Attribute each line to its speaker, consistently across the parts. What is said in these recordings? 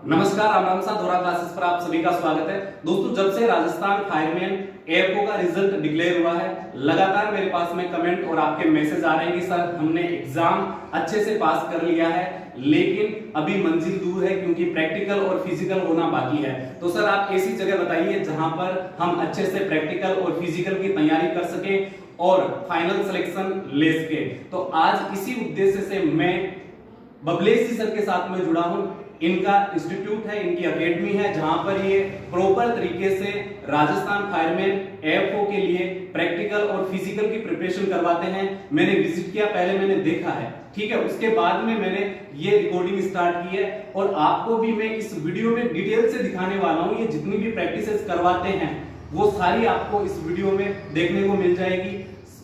Speaker 1: नमस्कार, राम राम सा दोहरा क्लासेस पर आप सभी का स्वागत है। दोस्तों, जब से राजस्थान फायरमैन एएफओ का रिजल्ट डिक्लेयर हुआ है, लगातार मेरे पास में कमेंट और आपके मैसेज आ रहे हैं कि सर हमने एग्जाम अच्छे से पास कर लिया है, लेकिन अभी मंजिल दूर है क्योंकि प्रैक्टिकल और फिजिकल होना बाकी है। तो सर आप ऐसी जगह बताइए जहां पर हम अच्छे से प्रैक्टिकल और फिजिकल की तैयारी कर सके और फाइनल सिलेक्शन ले सके। तो आज इसी उद्देश्य से मैं बबलेश जी सर के साथ में जुड़ा हूं। इनका इंस्टीट्यूट है, इनकी एकेडमी है, जहां पर ये प्रॉपर तरीके से राजस्थान फायरमैन एएफओ के लिए प्रैक्टिकल और फिजिकल की प्रिपरेशन करवाते हैं। मैंने विजिट किया, पहले मैंने देखा है, ठीक है, उसके बाद में मैंने ये रिकॉर्डिंग स्टार्ट की है और आपको भी मैं इस वीडियो में डिटेल से दिखाने वाला हूं। ये जितनी भी प्रैक्टिसेस करवाते हैं वो सारी आपको इस वीडियो में देखने को मिल जाएगी।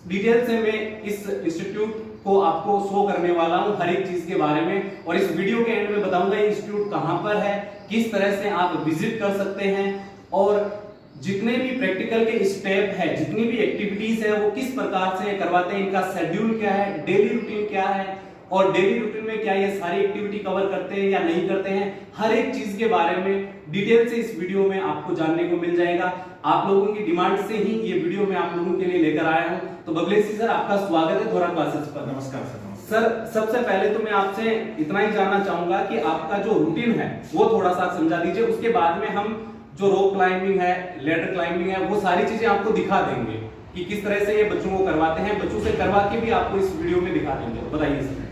Speaker 1: डिटेल से मैं इस इंस्टीट्यूट को आपको शो करने वाला हूं, हर एक चीज के बारे में, और इस वीडियो के एंड में बताऊंगा ये इंस्टीट्यूट कहां पर है, किस तरह से आप विजिट कर सकते हैं और जितने भी प्रैक्टिकल के स्टेप है, जितनी भी एक्टिविटीज है वो किस प्रकार से करवाते हैं, इनका शेड्यूल क्या है, डेली रूटीन क्या है और डेली रूटीन में क्या ये सारी एक्टिविटी कवर करते हैं या नहीं करते हैं, हर एक चीज के बारे में डिटेल से इस वीडियो में आपको जानने को मिल जाएगा। आप लोगों की डिमांड से ही ये वीडियो मैं आप लोगों के लिए लेकर आया हूं। तो बबलेश जी सर, आपका स्वागत है दोहरा क्लासेस पर।
Speaker 2: नमस्कार सर।
Speaker 1: सर, सबसे पहले तो मैं आपसे इतना ही जानना चाहूंगा कि आपका जो रूटीन है वो थोड़ा सा समझा दीजिए। उसके बाद में हम जो रोप क्लाइंबिंग है, लेडर क्लाइंबिंग है, वो सारी चीजें आपको दिखा देंगे कि किस तरह से ये बच्चों को करवाते हैं। बच्चों से करवा के भी आपको इस वीडियो में दिखा देंगे। बताइए सर।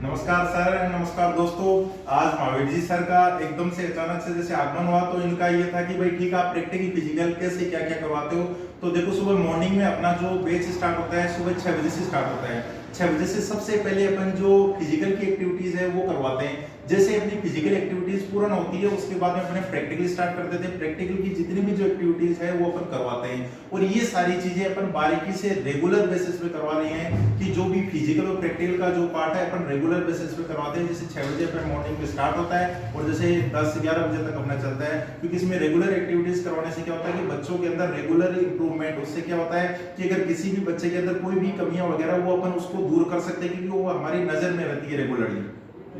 Speaker 2: नमस्कार सर, नमस्कार दोस्तों। आज महावीर जी सर का एकदम से अचानक से जैसे आगमन हुआ तो इनका ये था कि भाई ठीक है, आप प्रैक्टिकल फिजिकल कैसे क्या क्या करवाते हो। तो देखो, सुबह मॉर्निंग में अपना जो बैच स्टार्ट होता है सुबह 6 बजे से स्टार्ट होता है। 6 बजे से सबसे पहले अपन जो फिजिकल की एक्टिविटीज है वो करवाते हैं। जैसे अपनी फिजिकल एक्टिविटीज पूर्ण होती है उसके बाद में अपने प्रैक्टिकल स्टार्ट कर देते हैं। प्रैक्टिकल की जितनी भी जो एक्टिविटीज है वो अपन करवाते हैं और ये सारी चीजें अपन बारीकी से रेगुलर बेसिस पे करवा रहे हैं कि जो भी फिजिकल और प्रैक्टिकल का जो पार्ट है अपन रेगुलर बेसिस पे करवाते हैं। जैसे 6 बजे अपन मॉर्निंग में स्टार्ट होता है और जैसे 10 से 11 बजे तक अपना चलता है, क्योंकि इसमें रेगुलर एक्टिविटीज करवाने से क्या होता है कि बच्चों के अंदर रेगुलर इंप्रूवमेंट, उससे क्या होता है कि अगर किसी भी बच्चे के अंदर कोई भी कमियां वगैरह वो अपन उसको दूर कर सकते हैं क्योंकि वो हमारी नजर में रहती है रेगुलरली।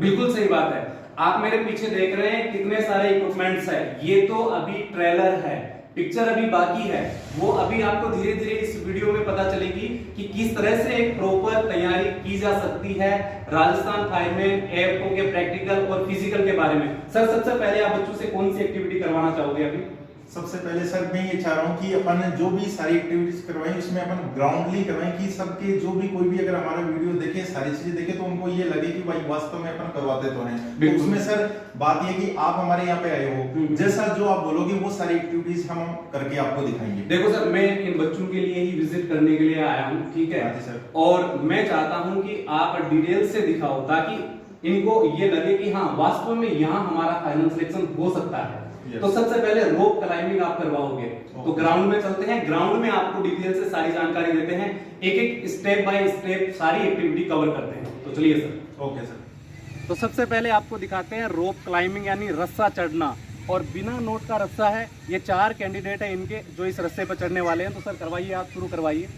Speaker 1: बिल्कुल सही बात है। आप मेरे पीछे देख रहे हैं कितने सारे इक्विपमेंट्स है। ये तो अभी ट्रेलर है, पिक्चर अभी बाकी है, वो अभी आपको धीरे धीरे इस वीडियो में पता चलेगी कि किस तरह से एक प्रॉपर तैयारी की जा सकती है राजस्थान फायरमैन एएफओ के प्रैक्टिकल और फिजिकल के बारे में। सर, सबसे पहले आप बच्चों से कौन सी एक्टिविटी करवाना चाहोगे अभी?
Speaker 2: सबसे पहले सर मैं ये चाह रहा हूँ कि अपन जो भी सारी एक्टिविटीज करवाएं उसमें अपन ग्राउंडली करवाएं कि सबके जो भी कोई भी अगर हमारा वीडियो देखे, सारी चीजें देखे तो उनको ये लगे कि भाई वास्तव में अपन करवाते तो हैं। तो उसमें सर बात ये कि आप हमारे यहाँ पे आए हो, जैसा जो आप बोलोगे वो सारी एक्टिविटीज हम करके आपको दिखाएंगे।
Speaker 1: देखो सर, मैं इन बच्चों के लिए ही विजिट करने के लिए आया हूँ, ठीक है सर, और मैं चाहता हूँ कि आप डिटेल से दिखाओ ताकि इनको ये लगे कि हाँ वास्तव में यहाँ हमारा फाइनल सिलेक्शन हो सकता है। तो सबसे पहले रोप क्लाइंबिंग आप करवाओगे, तो ग्राउंड में चलते हैं। ग्राउंड में आपको डिटेल से सारी जानकारी देते हैं, एक एक स्टेप बाय स्टेप सारी एक्टिविटी कवर करते हैं। तो चलिए सर।
Speaker 2: Okay sir.
Speaker 1: तो सबसे पहले आपको दिखाते हैं रोप क्लाइंबिंग यानी रस्सा चढ़ना, और बिना नोट का रस्सा है। ये 4 कैंडिडेट है इनके जो इस रस्से पर चढ़ने वाले हैं। तो सर करवाइए, आप शुरू करवाइए।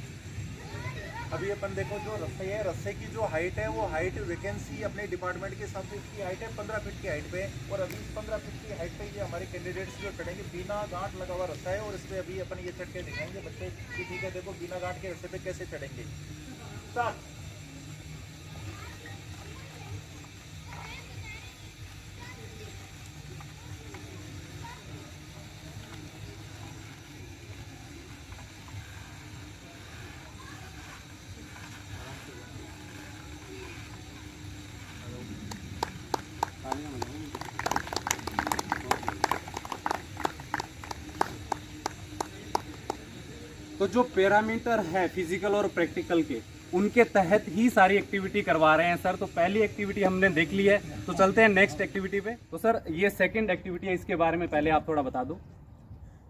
Speaker 2: अभी अपन देखो जो रस्से है, रस्से की जो हाइट है वो हाइट वैकेंसी अपने डिपार्टमेंट के हिसाब से इसकी हाइट है 15 फीट की हाइट पे, और अभी 15 फीट की हाइट पे ये हमारे कैंडिडेट्स जो चढ़ेंगे, बिना गांठ लगा हुआ रस्सा है और इस पे अभी अपन ये चढ़ के दिखाएंगे बच्चे कि ठीक है देखो बिना गांठ के रस्से पे कैसे चढ़ेंगे। स्टार्ट।
Speaker 1: तो जो पैरामीटर है फिजिकल और प्रैक्टिकल के, उनके तहत ही सारी एक्टिविटी करवा रहे हैं सर। तो पहली एक्टिविटी हमने देख ली है, तो चलते हैं नेक्स्ट एक्टिविटी पे। तो सर ये सेकंड एक्टिविटी है, इसके बारे में पहले आप थोड़ा बता दो।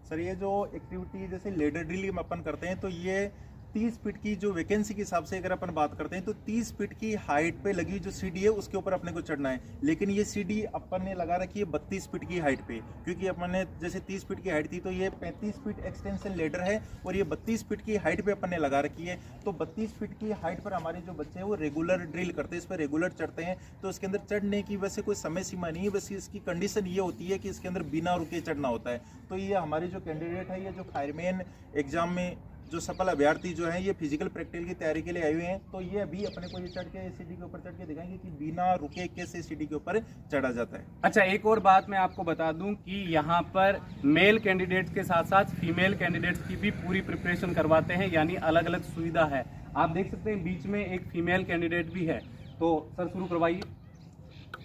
Speaker 2: सर ये जो एक्टिविटी जैसे लेडर ड्रिल अपन करते हैं तो ये 30 फीट की जो वैकेंसी के हिसाब से अगर अपन बात करते हैं तो 30 फीट की हाइट पे लगी जो सीढ़ी है उसके ऊपर अपने को चढ़ना है, लेकिन ये सीढ़ी अपन ने लगा रखी है 32 फीट की हाइट पे, क्योंकि अपन ने जैसे 30 फीट की हाइट थी तो ये 35 फीट एक्सटेंशन लेडर है और ये 32 फीट की हाइट पे अपन ने लगा रखी है। तो 32 फीट की हाइट पर हमारे जो बच्चे हैं वो रेगुलर ड्रिल करते हैं, इस पर रेगुलर चढ़ते हैं। तो इसके अंदर चढ़ने की वैसे कोई समय सीमा नहीं है, बस इसकी कंडीशन ये होती है कि इसके अंदर बिना रुके चढ़ना होता है। तो ये हमारे जो कैंडिडेट है, ये जो फायरमैन एग्जाम में जो सफल अभ्यर्थी जो है ये फिजिकल प्रैक्टिकल की तैयारी के लिए आए हुए हैं, तो ये अभी अपने को ये चढ़ के सीढ़ी के ऊपर चढ़ के दिखाएंगे कि बिना रुके कैसे सीढ़ी के ऊपर चढ़ा जाता है।
Speaker 1: अच्छा, एक और बात मैं आपको बता दूं कि यहाँ पर मेल कैंडिडेट्स के साथ साथ फीमेल कैंडिडेट्स की भी पूरी प्रिपरेशन करवाते हैं, यानी अलग अलग सुविधा है। आप देख सकते हैं बीच में एक फीमेल कैंडिडेट भी है। तो सर शुरू करवाइए।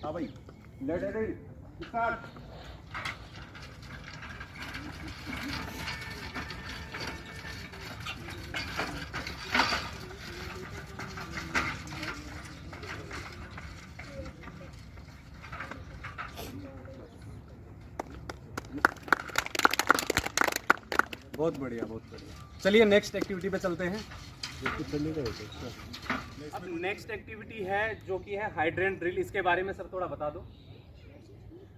Speaker 2: हाँ भाई, स्टार्ट।
Speaker 1: बहुत बढ़िया, बहुत बढ़िया। चलिए नेक्स्ट एक्टिविटी पे चलते हैं। अब नेक्स्ट एक्टिविटी है जो कि है हाइड्रेंट ड्रिल। इसके बारे में सर थोड़ा बता दो।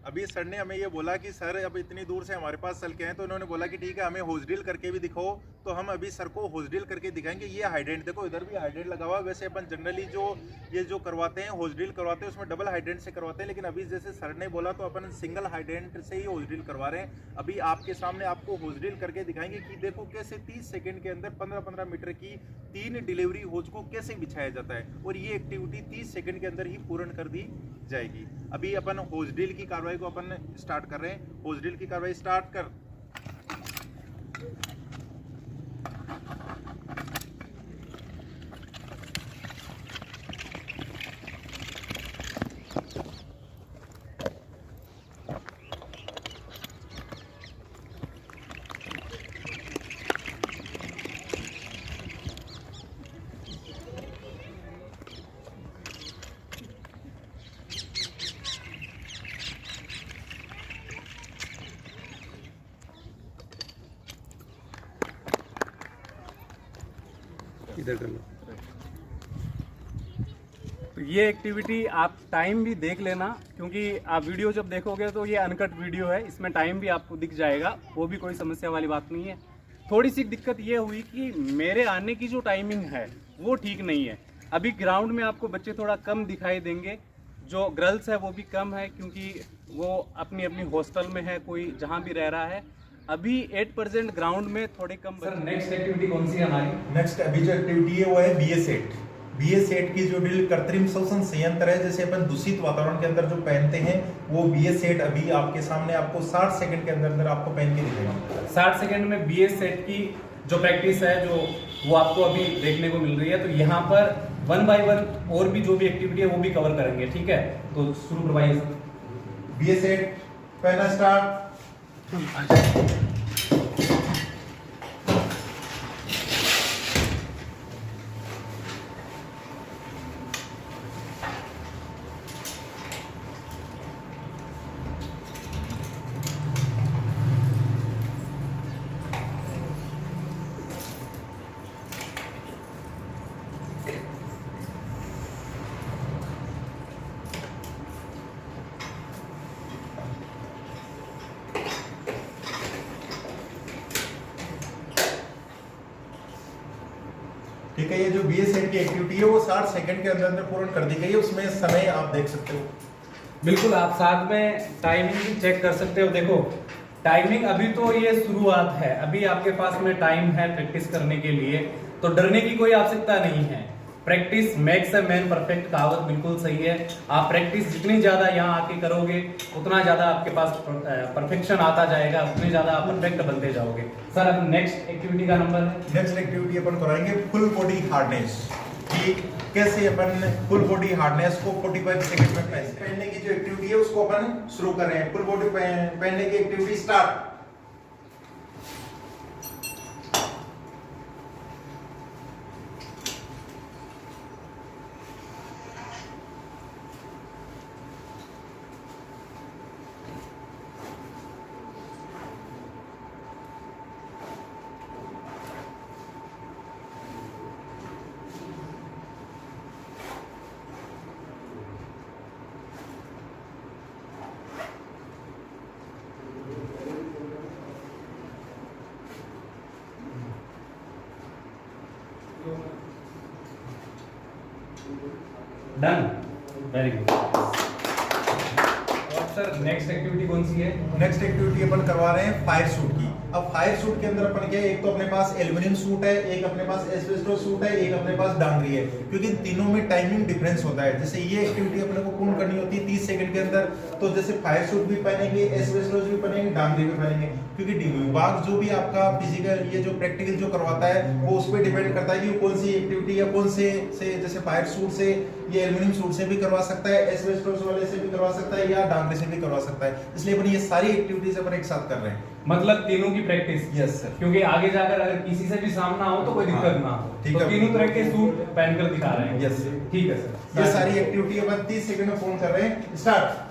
Speaker 2: अभी सर ने हमें ये बोला कि सर अब इतनी दूर से हमारे पास चल के हैं, तो उन्होंने बोला कि ठीक है हमें होज ड्रिल करके भी दिखाओ। तो हम अभी सर को होज ड्रिल करके दिखाएंगे। ये हाइड्रेंट देखो, इधर भी हाइड्रेंट लगा हुआ है। वैसे अपन जनरली जो करवाते हैं होज ड्रिल करवाते हैं उसमें डबल हाइड्रेंट से करवाते हैं, लेकिन अभी जैसे सर ने बोला तो अपन सिंगल हाइड्रेंट से ही होज ड्रिल करवा रहे हैं। अभी आपके सामने आपको होज ड्रिल करके दिखाएंगे कि देखो कैसे 30 सेकंड के अंदर 15-15 मीटर की 3 डिलीवरी होज को कैसे बिछाया जाता है, और ये एक्टिविटी 30 सेकंड के अंदर ही पूर्ण कर दी जाएगी। अभी अपन होज ड्रिल की कार्रवाई को अपन स्टार्ट कर रहे हैं। होज ड्रिल की कार्रवाई स्टार्ट कर।
Speaker 1: इधर कर लो। तो ये एक्टिविटी आप टाइम भी देख लेना, क्योंकि आप वीडियो जब देखोगे तो ये अनकट वीडियो है, इसमें टाइम भी आपको दिख जाएगा, वो भी कोई समस्या वाली बात नहीं है। थोड़ी सी दिक्कत ये हुई कि मेरे आने की जो टाइमिंग है वो ठीक नहीं है। अभी ग्राउंड में आपको बच्चे थोड़ा कम दिखाई देंगे, जो गर्ल्स है वो भी कम है, क्योंकि वो अपनी अपनी हॉस्टल में है, कोई जहाँ भी रह रहा है। अभी 8% ग्राउंड में थोड़े कम। सर नेक्स्ट एक्टिविटी कौन सी है हमारी?
Speaker 2: नेक्स्ट अभी जो एक्टिविटी है वो है BA-सेट। BA-सेट की जो ड्रिल कृत्रिम श्वसन संयंत्र है, जैसे अपन दूषित वातावरण के अंदर जो पहनते हैं, वो BA-सेट अभी आपके सामने आपको 60 सेकंड के अंदर आपको पहन के दिखेगा।
Speaker 1: 60 सेकंड में BA-सेट की जो प्रैक्टिस है जो वो आपको अभी देखने को मिल रही है। तो यहाँ पर 1 by 1 और भी जो भी एक्टिविटी है वो भी कवर करेंगे, ठीक है? तो शुरू करवाइए।
Speaker 2: BA-सेट पहला स्टार्ट। ठीक है, ये जो BA-सेट की एक्टिविटी है वो 60 सेकंड के अंदर पूर्ण कर दी गई है। उसमें समय आप देख सकते हो।
Speaker 1: बिल्कुल, आप साथ में टाइमिंग भी चेक कर सकते हो। देखो टाइमिंग अभी तो ये शुरुआत है, अभी आपके पास में टाइम है प्रैक्टिस करने के लिए, तो डरने की कोई आवश्यकता नहीं है। Practice makes a man perfect, कहावत बिल्कुल सही है। आप प्रैक्टिस जितनी ज्यादा यहाँ आके करोगे उतना ज्यादा आपके पास परफेक्शन आता जाएगा, उतने ज्यादा आप परफेक्ट बनते जाओगे। सर अब नेक्स्ट एक्टिविटी का नंबर है।
Speaker 2: नेक्स्ट एक्टिविटी अपन कराएंगे फुल बॉडी हार्डनेस, कि कैसे अपन फुल बॉडी हार्डनेस को 45 सेकंड में पहनने की जो एक्टिविटी है उसको अपन शुरू कर रहे हैं। फुल बॉडी पहनने की activity start.
Speaker 1: Done, very good. और सर नेक्स्ट एक्टिविटी कौन सी है?
Speaker 2: नेक्स्ट एक्टिविटी अपन करवा रहे हैं फायर सूट की। अब फायर सूट के अंदर अपन क्या है, एक तो अपने पास एल्यूमिनियम सूट है, एक अपने पास एस्बेस्टोस सूट है, एक अपने पास डांगरी है, क्योंकि तीनों में टाइमिंग डिफरेंस होता है। जैसे ये एक्टिविटी अपने को पूर्ण करनी होती है 30 सेकंड के अंदर, तो जैसे फायर सूट भी पहनेंगे, एस्बेस्टोस भी पहनेंगे, डांगरी भी पहनेंगे, क्योंकि विभाग जो भी आपका फिजिकल ये जो प्रैक्टिकल जो करवाता है वो उस पर डिपेंड करता है कि वो कौन सी एक्टिविटी या कौन से जैसे फायर सूट से, ये एल्यूमिनियम सूट से भी करवा सकता है, एस्बेस्टोस वाले से भी करवा सकता है, या डांगरी से भी करवा सकता है। इसलिए अपन ये सारी एक्टिविटीज अपन एक साथ कर रहे हैं,
Speaker 1: मतलब तीनों की प्रैक्टिस।
Speaker 2: Yes sir.
Speaker 1: क्योंकि आगे जाकर अगर किसी से भी सामना हो तो कोई दिक्कत ना हो,
Speaker 2: ठीक
Speaker 1: तो
Speaker 2: है।
Speaker 1: तीनों तरह के सूट पहनकर दिखा रहे हैं।
Speaker 2: यस
Speaker 1: ठीक है सर।
Speaker 2: ये सारी एक्टिविटी अपन 30 सेकंड में पूर्ण कर रहे हैं। स्टार्ट।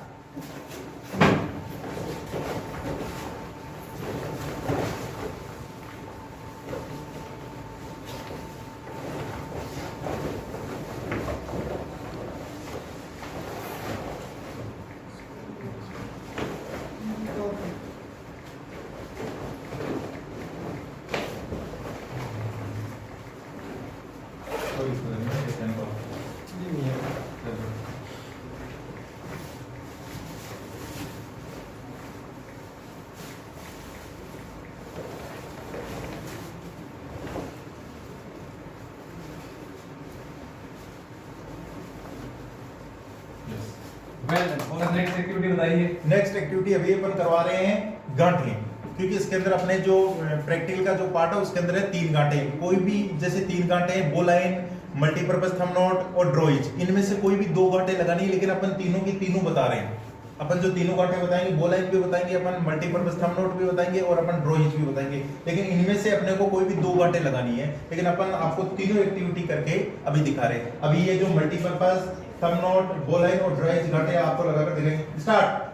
Speaker 1: और नेक्स्ट एक्टिविटी बताइए।
Speaker 2: नेक्स्ट एक्टिविटी अभी अपन करवा रहे हैं गांठें, क्योंकि इसके अंदर अपने जो प्रैक्टिकल का जो पार्ट है उसके अंदर है 3 गांठें। कोई भी जैसे 3 गांठें, बोलाइन, मल्टीपर्पज थंब नॉट और ड्रॉइज, इनमें से कोई भी 2 गांठें लगानी है, लेकिन अपन तीनों की तीनों बता रहे हैं। अपन जो तीनों गांठें बताएंगे, बोलाइन भी बताएंगे, अपन मल्टीपर्पज थंब नॉट भी बताएंगे और अपन ड्रॉइज भी बताएंगे, लेकिन इनमें से अपने को कोई भी 2 गांठें लगानी है। लेकिन अपन आपको तीनों एक्टिविटी करके अभी दिखा रहे हैं। अभी ये जो मल्टीपर्पज थंब नॉट, बोलाइन और ड्रॉइज गांठें आपको लगाकर दिखाएंगे। स्टार्ट।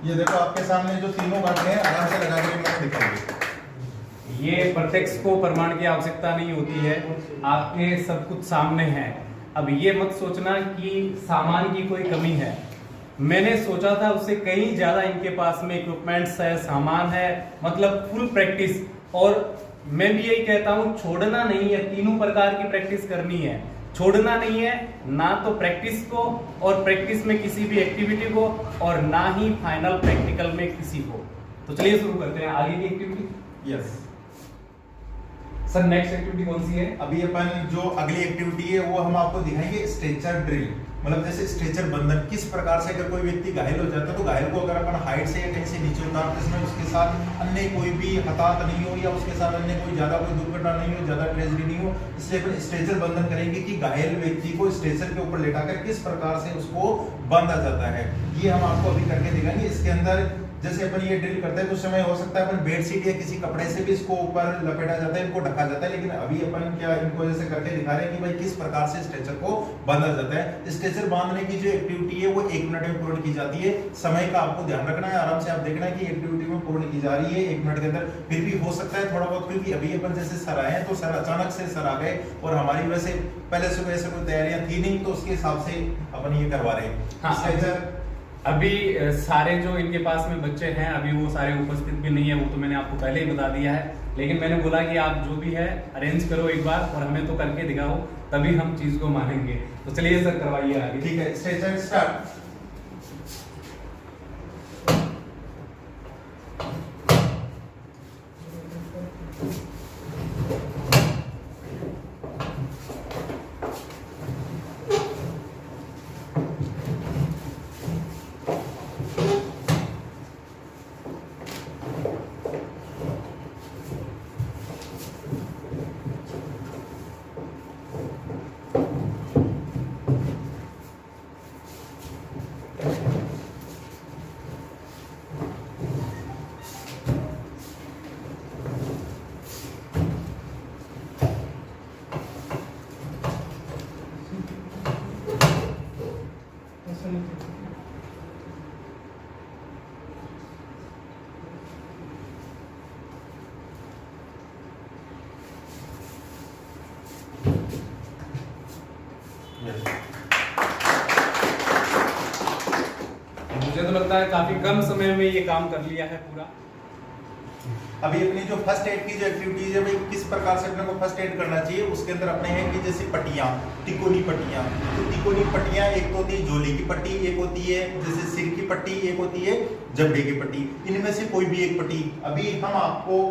Speaker 2: ये देखो आपके सामने जो तीनों गांठें हैं, आराम से लगा के मैंने दिखाई।
Speaker 1: ये प्रत्यक्ष को प्रमाण की आवश्यकता नहीं होती है, आपके सब कुछ सामने है। अब ये मत सोचना कि सामान की कोई कमी है। मैंने सोचा था उससे कहीं ज्यादा इनके पास में इक्विपमेंट्स है, सामान है, मतलब फुल प्रैक्टिस। और मैं भी यही कहता हूँ, छोड़ना नहीं है, तीनों प्रकार की प्रैक्टिस करनी है, छोड़ना नहीं है, ना तो प्रैक्टिस को और प्रैक्टिस में किसी भी एक्टिविटी को, और ना ही फाइनल प्रैक्टिकल में किसी को। तो चलिए शुरू करते हैं आगे की activity.
Speaker 2: Yes
Speaker 1: sir next activity कौन सी है?
Speaker 2: अभी अपन जो अगली एक्टिविटी है वो हम आपको दिखाएंगे स्ट्रेचर ड्रिल। मतलब जैसे स्ट्रेचर बंधन, किस प्रकार से अगर कोई व्यक्ति घायल हो जाता है तो घायल को अगर अपन हाइट से या कहीं से नीचे उतारते हैं, उसके साथ अन्य कोई भी हताहत नहीं हो या उसके साथ अन्य कोई ज्यादा कोई दुर्घटना नहीं हो, ज्यादा ट्रेजेडी नहीं हो, इसलिए अपन स्ट्रेचर बंधन करेंगे कि घायल व्यक्ति को स्ट्रेचर के ऊपर लेटाकर किस प्रकार से उसको बांधा जाता है। ये हम आपको अभी करके दिखाएंगे। इसके अंदर जैसे अपन ये ड्रिल करते हैं तो उस समय हो सकता है अपन बेडशीट या किसी कपड़े से भी इसको ऊपर लपेटा जाता है, इनको ढका जाता है, लेकिन अभी अपन क्या इनको जैसे करके दिखा रहे हैं कि भाई किस प्रकार से स्ट्रेचर को बांधा जाता है। स्ट्रेचर बांधने की जो एक्टिविटी है वो 1 मिनट में पूर्ण की जाती है। समय का आपको ध्यान रखना है, आराम से आप देखना है कि एक्टिविटी में पूर्ण की जा रही है 1 मिनट के अंदर। फिर भी हो सकता है थोड़ा बहुत, क्योंकि अभी अपन जैसे सर आए हैं तो सर अचानक से सर आ गए और हमारी वैसे पहले सुबह से कोई तैयारियां थी नहीं, तो उसके हिसाब से अपन ये करवा रहे हैं।
Speaker 1: हाँ, अभी सारे जो इनके पास में बच्चे हैं अभी वो सारे उपस्थित भी नहीं है, वो तो मैंने आपको पहले ही बता दिया है। लेकिन मैंने बोला कि आप जो भी है अरेंज करो एक बार और हमें तो करके दिखाओ, तभी हम चीज को मानेंगे। तो चलिए सर करवाइए आगे।
Speaker 2: ठीक है, स्ट्रेचर स्टार्ट।
Speaker 1: तो लगता है काफी कम समय में ये काम कर लिया है पूरा।
Speaker 2: अभी अपनी जो फर्स्ट एड की जो एक्टिविटीज है भाई किस प्रकार से अपने को फर्स्ट एड करना चाहिए, उसके अंदर अपने हैं कि जैसे पट्टियां, तिकोनी पट्टियां, तो तिकोनी पट्टियां एक तो होती है झोली की पट्टी, एक होती है जैसे सिर की पट्टी, एक होती है जबड़े की पट्टी। इनमें से कोई भी एक पट्टी, अभी हम आपको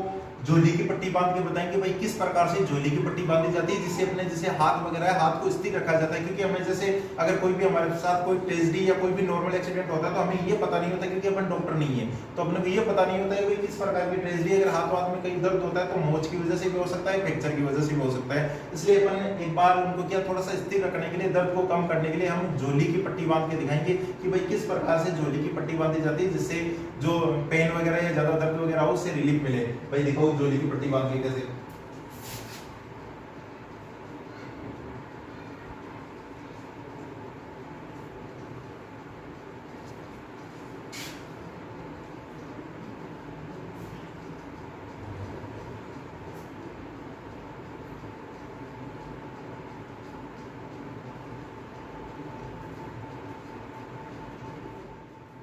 Speaker 2: झोली की पट्टी बांध के बताएंगे भाई किस प्रकार से झोली की पट्टी बांधी जाती है, जिससे अपने जैसे हाथ वगैरह है, हाथ को स्थिर रखा जाता है। क्योंकि हमें जैसे अगर कोई भी हमारे साथ कोई ट्रेजेडी या कोई भी नॉर्मल एक्सीडेंट होता है तो हमें ये पता नहीं होता, क्योंकि अपन डॉक्टर नहीं है, तो अपने को ये पता नहीं होता है कि किस प्रकार की ट्रेजेडी, अगर हाथ में कहीं दर्द होता है तो मोच की वजह से भी हो सकता है, फ्रैक्चर की वजह से भी हो सकता है। इसलिए अपन एक बार उनको क्या थोड़ा सा स्थिर रखने के लिए, दर्द को कम करने के लिए हम झोली की पट्टी बांध के दिखाएंगे कि भाई किस प्रकार से झोली की पट्टी बांधी जाती है, जिससे जो पेन वगैरह या ज्यादा दर्द वगैरह हो उससे रिलीफ मिले। भाई देखो झोली की पट्टी बांध के कैसे।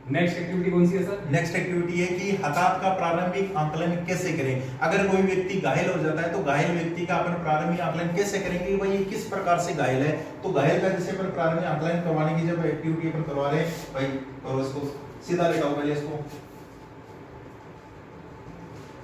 Speaker 1: नेक्स्ट एक्टिविटी कौन सी है सर?
Speaker 2: नेक्स्ट एक्टिविटी है कि हताहत का प्रारंभिक आकलन कैसे करें। अगर कोई व्यक्ति घायल हो जाता है तो घायल व्यक्ति का अपन प्रारंभिक आकलन कैसे करेंगे कि भाई ये किस प्रकार से घायल है। तो घायल का जैसे अपन प्रारंभिक आकलन करवाने की जब एक्टिविटी अपन करवा रहे हैं, भाई करो इसको सीधा लेटाओ पहले इसको।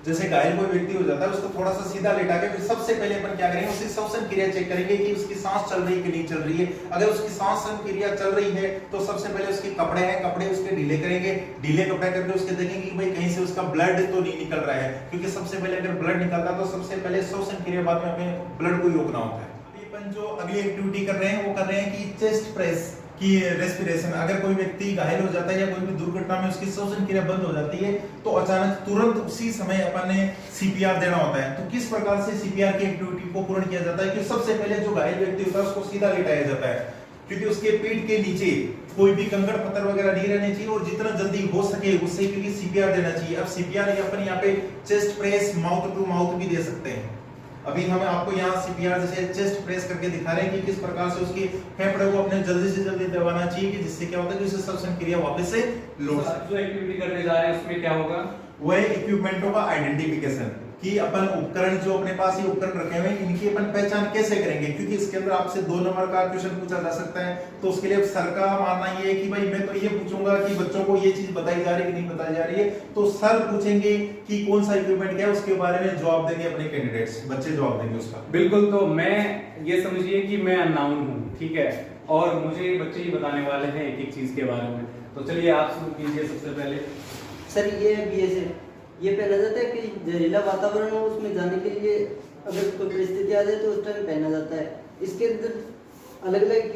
Speaker 2: जैसे घायल कोई व्यक्ति हो जाता है उसको थोड़ा सा सीधा लेटा के फिर सबसे पहले अपन क्या करेंगे, उसकी श्वसन क्रिया चेक करेंगे कि उसकी सांस चल रही है कि नहीं चल रही है। अगर उसकी सांस क्रिया चल रही है तो सबसे पहले उसके कपड़े हैं, कपड़े उसके ढीले करेंगे, ढीले कपड़े करके उसके देखेंगे कि भाई कहीं से उसका ब्लड तो नहीं निकल रहा है, क्योंकि सबसे पहले अगर ब्लड निकलता है तो सबसे पहले श्वसन क्रिया बाद में हमें ब्लड को ही रोकना होता है। अभी अपन जो अगली एक्टिविटी कर रहे हैं वो कर रहे हैं कि चेस्ट प्रेस कि रेस्पिरेशन। अगर कोई व्यक्ति घायल हो जाता है या कोई भी दुर्घटना में उसकी श्वसन क्रिया बंद हो जाती है तो अचानक तुरंत उसी समय अपन ने सीपीआर देना होता है। तो किस प्रकार से सीपीआर की एक्टिविटी को पूर्ण किया जाता है कि सबसे पहले जो घायल व्यक्ति होता है उसको सीधा लेटाया जाता है, क्योंकि उसके पीठ के नीचे कोई भी कंकड़ पत्थर वगैरह नहीं रहने चाहिए और जितना जल्दी हो सके उससे क्योंकि सीपीआर देना चाहिए। अब सीपीआर अपन यहाँ पे chest press mouth to mouth भी दे सकते हैं। अभी हमें आपको यहाँ सीपीआर जैसे चेस्ट प्रेस करके दिखा रहे हैं कि किस प्रकार से उसकी फेफड़े को अपने जल्दी से जल्दी दबाना चाहिए कि जिससे क्या होता है कि उसे श्वसन क्रिया वापस से लौट सके।
Speaker 1: जो एक्टिविटी करने जा रहे हैं उसमें क्या होगा,
Speaker 2: वह इक्विपमेंटों का आइडेंटिफिकेशन कि अपन उपकरण जो अपने पास ही उपकरण रखे हुए हैं इनकी अपन पहचान कैसे करेंगे, क्योंकि इसके अंदर आपसे 2 नंबर का क्वेश्चन पूछा जा सकता है। तो उसके लिए सर का मानना ये है कि भाई मैं तो ये पूछूंगा कि बच्चों को ये चीज बताई जा रही है कि नहीं बताई जा रही है, तो सर पूछेंगे कि कौन सा इक्विपमेंट क्या है, उसके बारे में जवाब देंगे अपने कैंडिडेट्स, बच्चे जवाब देंगे उसका।
Speaker 1: बिल्कुल। तो मैं ये समझिए कि मैं अननाउन हूँ, ठीक है, और मुझे बच्चे ही बताने वाले हैं एक एक चीज के बारे में। तो चलिए आप शुरू कीजिए सबसे पहले।
Speaker 3: सर ये बीएसएफ ये पहना जाता है कि जहरीला वातावरण हो उसमें जाने के लिए अगर कोई परिस्थिति आ जाए तो उस टाइम पहना जाता है। इसके अंदर अलग अलग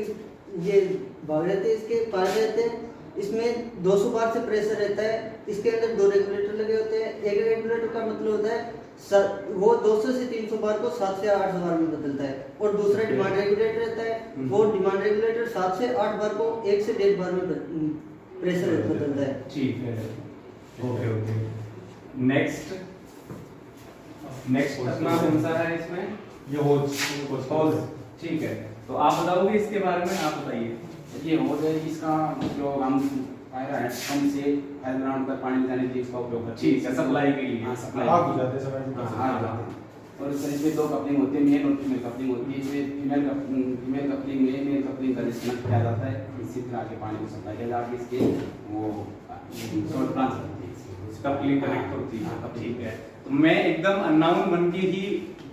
Speaker 3: ये भाग रहते हैं, इसके पार्ट रहते हैं। इसमें 200 बार से प्रेशर रहता है। इसके अंदर 2 रेगुलेटर लगे होते हैं। एक रेगुलेटर का मतलब होता है वो 200 से 300 बार को 7 से 8 बार में बदलता है, और दूसरा डिमांड रेगुलेटर रहता है। वो डिमांड रेगुलेटर 7 से 8 बार को 1 से 1.5 बार में प्रेशर बदलता है।
Speaker 1: ठीक है, ओके ओके। नेक्स्ट अपना कौन सा है इसमें?
Speaker 2: ये होज।
Speaker 1: ठीक है, तो आप बताओगे इसके बारे में, आप बताइए।
Speaker 4: ये होज है, इसका उपयोग हम फायर हैंड से फायर ग्राउंड पर पानी ले जाने के लिए इसका उपयोग करते हैं।
Speaker 1: ठीक है, सप्लाई के लिए।
Speaker 4: हाँ, सप्लाई
Speaker 2: आग हो जाते समय
Speaker 4: हाँ। और इसमें 2 कपलिंग होती है, मेल और फीमेल कपलिंग होती है। इसमें फीमेल कपलिंग में मेल कपलिंग का डिस्कनेक्ट किया जाता है, इसी तरह के पानी को सप्लाई किया जाता है। इसके वो शॉर्ट ब्रांच होती है,
Speaker 1: कपलिंग कनेक्ट होती है।
Speaker 4: हाँ,
Speaker 1: ठीक है, तो मैं एकदम अननाउन बन के ही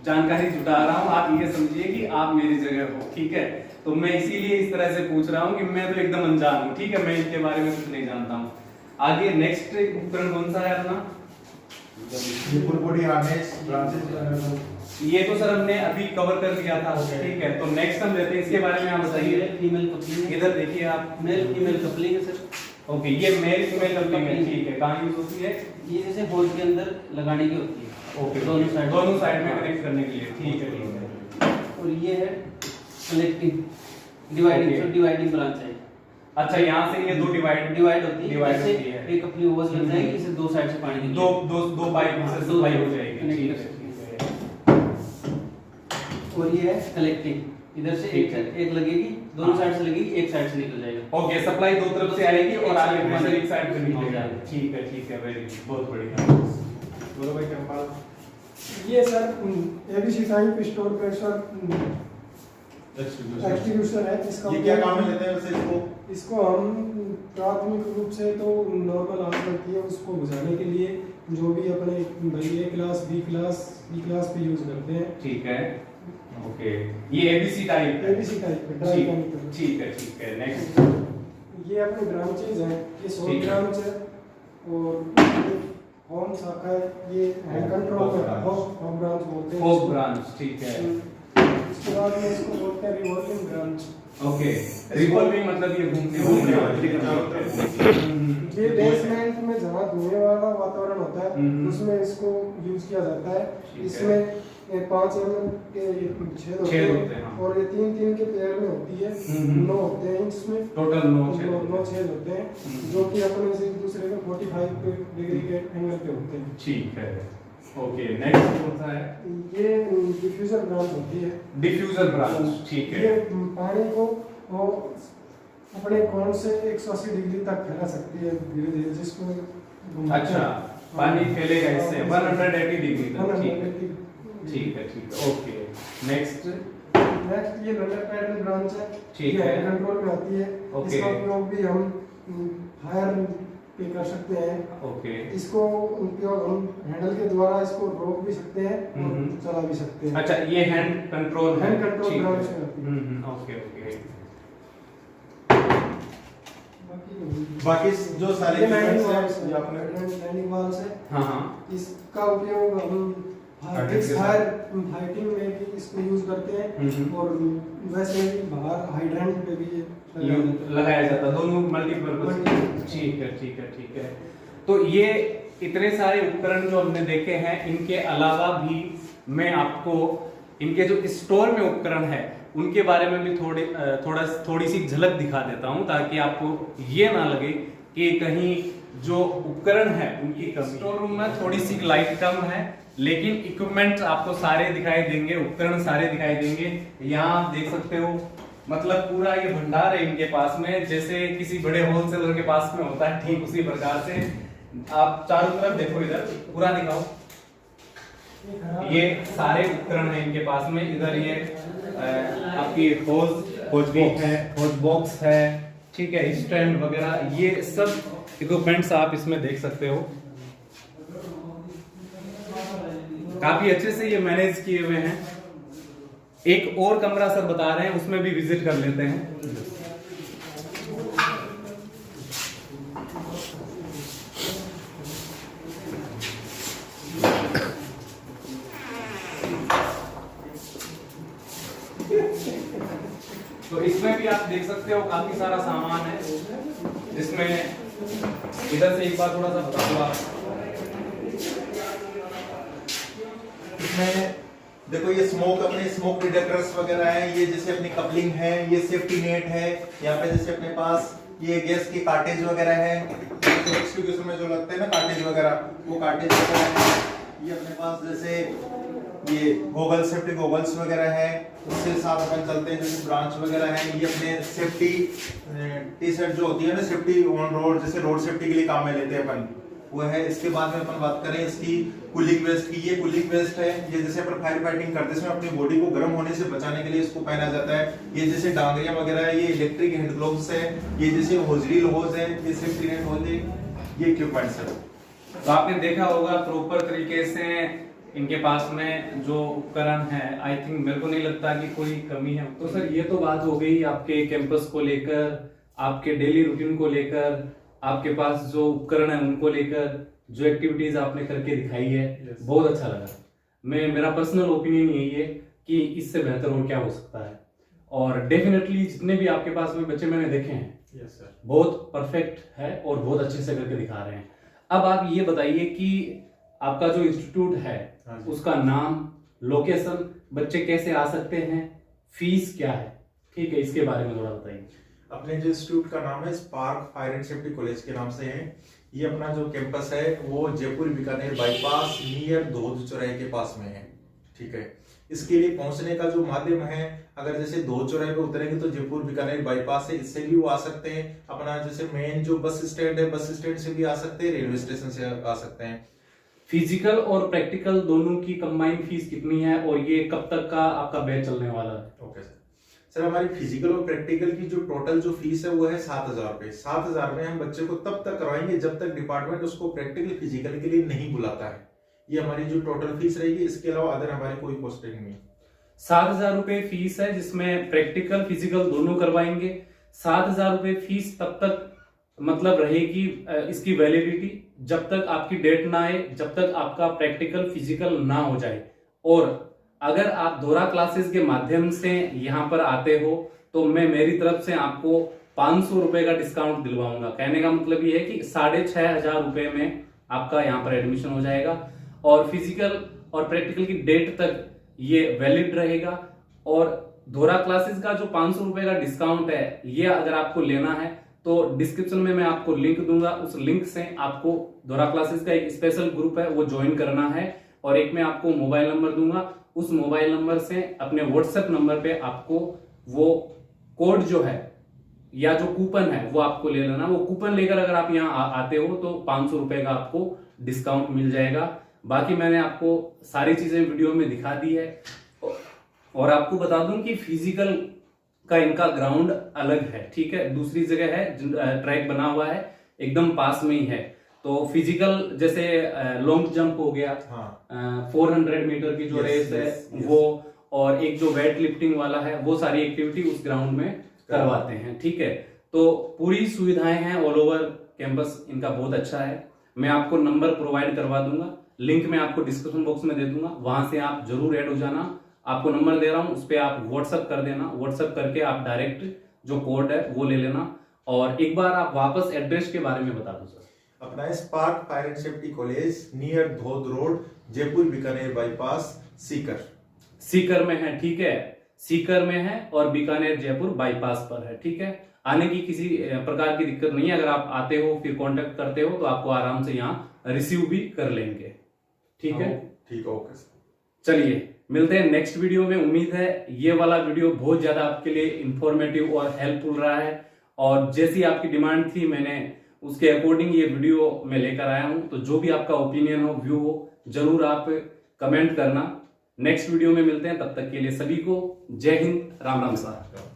Speaker 1: जानकारी जुटा रहा हूँ। आप ये समझिए कि आप मेरी जगह हो, ठीक है। तो मैं इसीलिए इस तरह से पूछ रहा हूँ कि मैं तो एकदम अनजान हूँ, ठीक है, मैं इसके बारे में कुछ नहीं जानता हूँ। आगे नेक्स्ट उपकरण कौन सा है अपना?
Speaker 2: Full body harness branches.
Speaker 1: ये तो सर हमने अभी कवर कर दिया था, ठीक है। तो नेक्स्ट हम लेते हैं, इसके बारे में आप बताइए।
Speaker 3: फीमेल कपलिंग,
Speaker 1: इधर देखिए आप,
Speaker 3: मेल फीमेल कपलिंग है सर।
Speaker 1: ओके, ये मेल फीमेल कपलिंग है, ठीक है। कहाँ यूज होती है?
Speaker 3: ये जैसे होल के अंदर लगाने की होती है।
Speaker 1: ओके,
Speaker 3: दोनों साइड
Speaker 1: में कनेक्ट करने के लिए, ठीक है, ठीक है।
Speaker 3: और ये है कलेक्टिंग डिवाइडिंग, तो डिवाइडिंग ब्रांच है।
Speaker 1: अच्छा, यहाँ से ये 2 डिवाइड
Speaker 3: होती है।
Speaker 1: डिवाइड
Speaker 3: जैसे
Speaker 1: होती है।
Speaker 3: एक अपनी ओवर्स लग जाएगी, इसे 2 साइड से पानी निकलेगा।
Speaker 1: दो पाइप से सप्लाई हो जाएगी, ठीक है।
Speaker 3: और ये है कलेक्टिंग,
Speaker 5: इधर से
Speaker 1: ठीक
Speaker 5: एक लगेगी, दोनों
Speaker 1: हाँ।
Speaker 5: साइड से लगेगी, एक साइड से निकल जाएगा।
Speaker 1: ओके, सप्लाई दो तरफ से आएगी और आगे
Speaker 5: एक
Speaker 1: प्रेशर एक साइड से निकल
Speaker 5: निकल
Speaker 1: जाएगा।
Speaker 5: जाएगा।
Speaker 1: ठीक है, वेरी गुड, बहुत बढ़िया।
Speaker 2: बोलो भाई कृपाल।
Speaker 6: ये sir ABC type store pressure एक्सट्रीब्यूटर है, इसका
Speaker 2: ये क्या काम में लेते हैं वैसे इसको?
Speaker 6: इसको हम प्राथमिक रूप से तो नॉर्मल आग लगती है उसको बुझाने के लिए जो भी अपने भाई ए क्लास बी क्लास पे यूज करते हैं।
Speaker 1: ठीक है, ओके, ये एबीसी टाइप है।
Speaker 6: एबीसी टाइप पे ड्राई केमिकल।
Speaker 1: ठीक है, नेक्स्ट।
Speaker 6: ये अपने ब्रांचेज हैं, ये 100
Speaker 1: ठीक है।
Speaker 6: ब्रांच है और होम शाखा है, ये हैंड कंट्रोल
Speaker 2: Home
Speaker 6: में
Speaker 2: branch।
Speaker 6: होम ब्रांच बोलते हैं
Speaker 1: फोक
Speaker 6: इसको।
Speaker 1: ब्रांच, ठीक है।
Speaker 6: इसके बाद में इसको बोलते हैं रिवॉल्विंग ब्रांच।
Speaker 1: ओके, रिवॉल्विंग मतलब ये घूमने वाली।
Speaker 6: ये बेसमेंट में जहाँ धुएं वाला वातावरण होता है
Speaker 1: हम्म।
Speaker 6: उसमें इसको यूज किया जाता है।
Speaker 1: ठीक है।
Speaker 6: इसमें 5 mm के छेद होते
Speaker 1: छेद
Speaker 6: हैं
Speaker 1: होते हैं, हाँ।
Speaker 6: और ये 3 के पेयर में होती है।
Speaker 1: हम्म।
Speaker 6: 9 होते हैं इसमें,
Speaker 1: टोटल 9 छेद।
Speaker 6: 9 छेद होते हैं जो कि अपने से एक दूसरे के 45 डिग्री के एंगल पे होते हैं।
Speaker 1: ठीक है, ओके, नेक्स्ट कौन सा है?
Speaker 6: ये डिफ्यूजर ब्रांच होती है।
Speaker 1: डिफ्यूजर ब्रांच, ठीक
Speaker 6: ये
Speaker 1: है।
Speaker 6: पानी को वो अपने कोण से 180 डिग्री तक फैला सकती है धीरे धीरे, जिसको घुमाते
Speaker 1: अच्छा,
Speaker 6: हैं।
Speaker 1: पानी फैलेगा इससे 180 डिग्री तक।
Speaker 6: 180
Speaker 1: ठीक है, ओके, नेक्स्ट।
Speaker 6: नेक्स्ट ये लंडर पैडल ब्रांच है,
Speaker 1: ठीक
Speaker 6: ये
Speaker 1: है।
Speaker 6: हैंड कंट्रोल में आती है।
Speaker 1: ओके।
Speaker 6: इसका उपयोग भी हम फायर पे कर सकते हैं।
Speaker 1: ओके,
Speaker 6: इसको उपयोग हम हैंडल के द्वारा इसको रोक भी सकते हैं और
Speaker 1: हम्म।
Speaker 6: चला भी सकते हैं।
Speaker 1: अच्छा, ये हैंड कंट्रोल है।
Speaker 6: हैंड कंट्रोल
Speaker 1: ठीक है।
Speaker 6: ब्रांच में आती है।
Speaker 1: ओके,
Speaker 2: बाकी जो सारे
Speaker 6: ये लैंडिंग
Speaker 2: equipments हैं,
Speaker 6: वाल्व्स
Speaker 2: ये आपने
Speaker 6: लैंडिंग वाल्व्स है।
Speaker 1: हाँ,
Speaker 6: इसका उपयोग हम
Speaker 2: Fighting के
Speaker 6: फायर फाइटिंग में भी इसको यूज करते हैं
Speaker 1: हम्म।
Speaker 6: और वैसे भी बाहर हाइड्रेंट पे भी ये लगाया जाता है।
Speaker 1: लगाया जाता है, दोनों मल्टीपर्पज।
Speaker 6: Multipurpose।
Speaker 1: ठीक है। तो ये इतने सारे उपकरण जो हमने देखे हैं, इनके अलावा भी मैं आपको इनके जो स्टोर में उपकरण है उनके बारे में भी थोड़ी सी झलक दिखा देता हूं, ताकि आपको ये ना लगे कि कहीं जो उपकरण है उनकी कमी। स्टोर रूम में थोड़ी सी लाइट कम है, लेकिन इक्विपमेंट आपको सारे दिखाई देंगे, उपकरण सारे दिखाई देंगे। यहाँ आप देख सकते हो, मतलब पूरा ये भंडार है इनके पास में, जैसे किसी बड़े होलसेलर के पास में होता है, ठीक उसी प्रकार से। आप चारों तरफ देखो, इधर पूरा दिखाओ। ये सारे उपकरण हैं इनके पास में। इधर ये आपकी होज बॉक्स है, ठीक है, स्टैंड वगैरह, ये सब इक्विपमेंट्स आप इसमें देख सकते हो। काफी अच्छे से ये मैनेज किए हुए हैं। एक और कमरा सर बता रहे हैं, उसमें भी विजिट कर लेते हैं। तो इसमें भी आप देख सकते हो काफी सारा सामान है, जिसमें इधर से एक बार थोड़ा सा बता दो आप।
Speaker 2: इसमें देखो ये अपने स्मोक डिटेक्टर्स वगैरह हैं, ये जैसे अपनी कपलिंग है, ये सेफ्टी नेट है, यहाँ पे जैसे अपने पास ये गैस की कार्टेज वगैरह है, एक्सटिंग्विशर में जो लगते हैं ना कार्टेज वगैरह, वो कार्टेज वगैरह है। ये अपने पास जैसे ये गोगल्स, सेफ्टी गोगल्स वगैरह है, उसके साथ अपन चलते हैं जैसे ब्रांच वगैरह है। ये अपने सेफ्टी टी शर्ट जो होती है ना, सेफ्टी ऑन रोड, जैसे रोड सेफ्टी के लिए काम में लेते हैं अपन, वो है। इसके बाद में अपन बात करें इसकी कूलिंग वेस्ट की, ये कूलिंग वेस्ट है, ये जैसे अपन फायर फाइटिंग करते हैं इसमें अपनी बॉडी को गर्म होने से बचाने के लिए इसको पहना जाता है। ये जैसे डांगरिया वगैरह है, ये इलेक्ट्रिक हैंड ग्लोव्स है, ये जैसे होजरी होज है, ये सेफ्टी नेट होज है, ये इक्विपमेंट्स है।
Speaker 1: तो आपने देखा होगा प्रॉपर तरीके से इनके पास में जो उपकरण है, आई थिंक मेरे को नहीं लगता कि कोई कमी है। तो सर ये तो बात हो गई आपके कैंपस को लेकर, आपके डेली रूटीन को लेकर, आपके पास जो उपकरण है उनको लेकर, जो एक्टिविटीज आपने करके दिखाई है, बहुत अच्छा लगा। मेरा पर्सनल ओपिनियन यही है कि इससे बेहतर और क्या हो सकता है। और डेफिनेटली जितने भी आपके पास में बच्चे मैंने देखे हैं, बहुत परफेक्ट है और बहुत अच्छे से करके दिखा रहे हैं। अब आप ये बताइए कि आपका जो इंस्टीट्यूट है उसका नाम, लोकेशन, बच्चे कैसे आ सकते हैं, फीस क्या है, ठीक है, इसके बारे में थोड़ा बताइए।
Speaker 2: अपने जो इंस्टीट्यूट का नाम है spark fire and safety college के नाम से है। ये अपना जो कैंपस है वो जयपुर बीकानेर बाईपास नियर धोध चौराहे के पास में है, ठीक है। इसके लिए पहुंचने का जो माध्यम है, अगर जैसे दो चौराहे पे उतरेंगे तो जयपुर बीकानेर बाईपास है, इससे भी वो आ सकते हैं। अपना जैसे मेन जो बस स्टैंड है, बस स्टैंड से भी आ सकते हैं, रेलवे स्टेशन से आ सकते हैं।
Speaker 1: फिजिकल और प्रैक्टिकल दोनों की कंबाइंड फीस कितनी है और ये कब तक का आपका बैच चलने वाला है?
Speaker 2: ओके सर, हमारी फिजिकल और प्रैक्टिकल की जो टोटल जो फीस है वो है 7,000 रुपए। 7,000 में हम बच्चे को तब तक करवाएंगे जब तक डिपार्टमेंट उसको प्रैक्टिकल फिजिकल के लिए नहीं बुलाता है। ये हमारी जो टोटल फीस रहेगी, इसके अलावा अदर हमारी कोई कॉस्टिंग नहीं है।
Speaker 1: 7,000 रुपए फीस है जिसमें प्रैक्टिकल फिजिकल दोनों करवाएंगे। 7,000 रुपए फीस तब तक मतलब रहेगी इसकी वैलिडिटी जब तक आपकी डेट ना आए, जब तक आपका प्रैक्टिकल फिजिकल ना हो जाए। और अगर आप दोहरा क्लासेस के माध्यम से यहाँ पर आते हो तो मैं मेरी तरफ से आपको 500 रुपए का डिस्काउंट दिलवाऊंगा। कहने का मतलब ये है कि 6,500 रुपए में आपका यहाँ पर एडमिशन हो जाएगा और फिजिकल और प्रैक्टिकल की डेट तक ये वैलिड रहेगा। और दोहरा क्लासेस का जो 500 रुपए का डिस्काउंट है, ये अगर आपको लेना है तो डिस्क्रिप्शन में मैं आपको लिंक दूंगा। उस लिंक से आपको दोहरा क्लासेस का एक स्पेशल ग्रुप है वो ज्वाइन करना है और एक मैं आपको मोबाइल नंबर दूंगा। उस मोबाइल नंबर से अपने व्हाट्सएप नंबर पे आपको वो कोड जो है या जो कूपन है वो आपको ले लेना। वो कूपन लेकर अगर आप यहाँ आते हो तो 500 रुपए का आपको डिस्काउंट मिल जाएगा। बाकी मैंने आपको सारी चीजें वीडियो में दिखा दी है और आपको बता दूं कि फिजिकल का इनका ग्राउंड अलग है, ठीक है, दूसरी जगह है, ट्रैक बना हुआ है, एकदम पास में ही है। तो फिजिकल जैसे लॉन्ग जंप हो गया, 400 मीटर की जो रेस है वो, और एक जो वेट लिफ्टिंग वाला है, वो सारी एक्टिविटी उस ग्राउंड में करवाते हैं, ठीक है। तो पूरी सुविधाएं हैं ऑल ओवर कैंपस, इनका बहुत अच्छा है। मैं आपको नंबर प्रोवाइड करवा दूंगा, लिंक मैं आपको डिस्क्रिप्शन बॉक्स में दे दूंगा, वहां से आप जरूर ऐड हो जाना। आपको नंबर दे रहा हूं, उस पर आप व्हाट्सअप कर देना, व्हाट्सअप करके आप डायरेक्ट जो कोड है वो ले लेना। और एक बार आप वापस एड्रेस के बारे में बता दो सर।
Speaker 2: अपना spark fire and safety college near Dhod road, Jaipur Bikaner bypass, Sikar
Speaker 1: में है, ठीक है, सीकर में है और बीकानेर जयपुर बाईपास पर है, ठीक है। आने की किसी प्रकार की दिक्कत नहीं है। अगर आप आते हो फिर कांटेक्ट करते हो तो आपको आराम से यहाँ रिसीव भी कर लेंगे, ठीक है।
Speaker 2: ठीक है, ओके सर।
Speaker 1: चलिए मिलते हैं नेक्स्ट वीडियो में। उम्मीद है ये वाला वीडियो बहुत ज्यादा आपके लिए इंफॉर्मेटिव और हेल्पफुल रहा है और जैसी आपकी डिमांड थी मैंने उसके अकॉर्डिंग ये वीडियो में लेकर आया हूं। तो जो भी आपका ओपिनियन हो, व्यू हो, जरूर आप कमेंट करना। नेक्स्ट वीडियो में मिलते हैं, तब तक के लिए सभी को जय हिंद, राम राम सर।